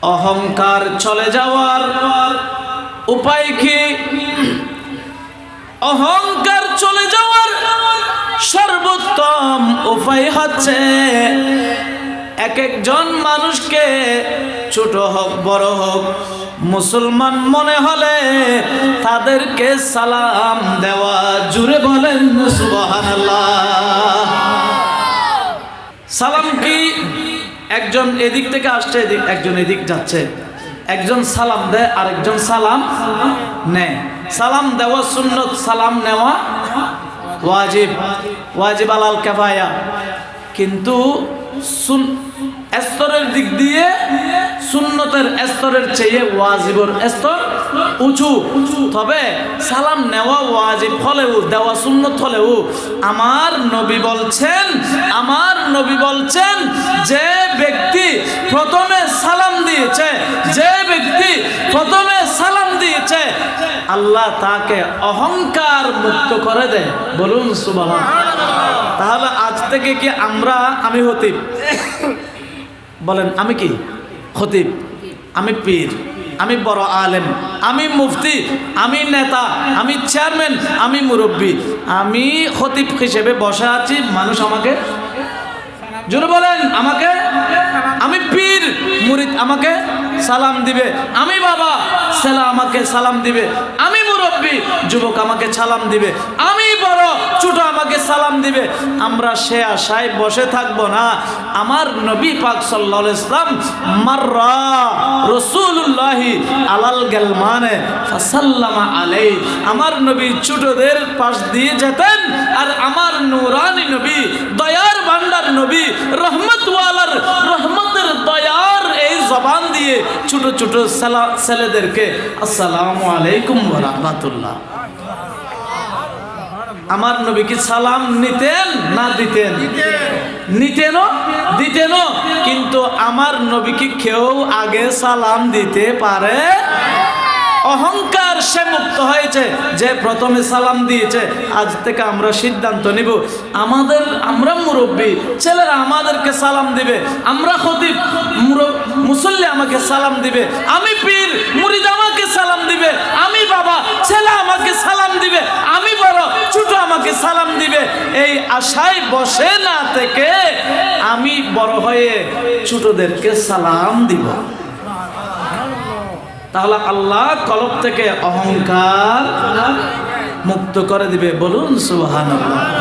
অহংকার চলে যাওয়ার উপায় কি? অহংকার চলে যাওয়ার সর্বোত্তম উপায় হচ্ছে এক একজন মানুষকে ছোট হোক বড় হোক মুসলমান মনে হলে তাদেরকে সালাম দেওয়া। জুড়ে বলেন সুবহানাল্লাহ। সালাম কি? একজন এদিক থেকে আসছে, একজন এদিক যাচ্ছে, একজন সালাম দেয় আরেকজন সালাম নেয়। সালাম দেওয়া সুন্নত, সালাম নেওয়া ওয়াজিব, ওয়াজিব আলাল কিফায়া। কিন্তু স্তরের দিক দিয়ে সুন্নতের স্তরের চেয়ে ওয়াজিবের স্তর উঁচু। তবে সালাম নেওয়া ওয়াজিব হলেও দেওয়া সুন্নত হলেও আমার নবী বলছেন যে ব্যক্তি প্রথমে সালাম দিয়েছে আল্লাহ তাকে অহংকার মুক্ত করে দেয়। বলুন সুবহানাল্লাহ। তাহলে আজ থেকে কি আমি খতিব, বলেন আমি কি খতিব, আমি পীর, আমি বড় আলেম, আমি মুফতি, আমি নেতা, আমি চেয়ারম্যান, আমি মুরব্বী, আমি খতিব হিসেবে বসে আছি, মানুষ আমাকে জোরে বলেন আমাকে, আমি পীর মুরিদ আমাকে সালাম দিবে, আমি বাবা ছেলে আমাকে সালাম দিবে, আমি মুরব্বী যুবক আমাকে সালাম দিবে, আমি বড় ছোট আমাকে সালাম দিবে। আমরা সে আশায় বসে থাকবো না। আমার নবী পাক সাল্লাল্লাহু আলাইহি ওয়াসাল্লাম মাররা রাসূলুল্লাহি আলাল গালমানে ফাসাল্লামা আলাইহি, আমার নবী ছোটদের পাশ দিয়ে যেতেন আর আমার নূরানী নবী, দয়ার ভান্ডার নবী, রহমতওয়ালার রহমতের দয়ার এই জবান দিয়ে ছোট ছোট ছেলেদেরকে আসসালামু আলাইকুম ওয়া রাহমাতুল্লাহ। আমার নবী কি সালাম নিতেন না দিতেন? দিতেন। কিন্তু আমার নবী কি কেউ আগে সালাম দিতে পারে? অহংকার সে মুক্ত হয়েছে যে প্রথমে সালাম দিয়েছে। আজ থেকে আমরা সিদ্ধান্ত নিব, আমরা মুরব্বী, ছেলেরা আমাদেরকে সালাম দিবে, আমরা খতিব মুসল্লি আমাকে সালাম দিবে, আমি পীর মুরিদ আমাকে সালাম দিবে, আমি বাবা ছেলে আমাকে সালাম দিবে, আমি বড় ছোট আমাকে সালাম দিবে। এই আশায় বসে না থেকে আমি বড় হয়ে ছোটদেরকে সালাম দিব। তাহলে আল্লাহ কলব থেকে অহংকার মুক্ত করে দিবে। বলুন সুবহানাল্লাহ।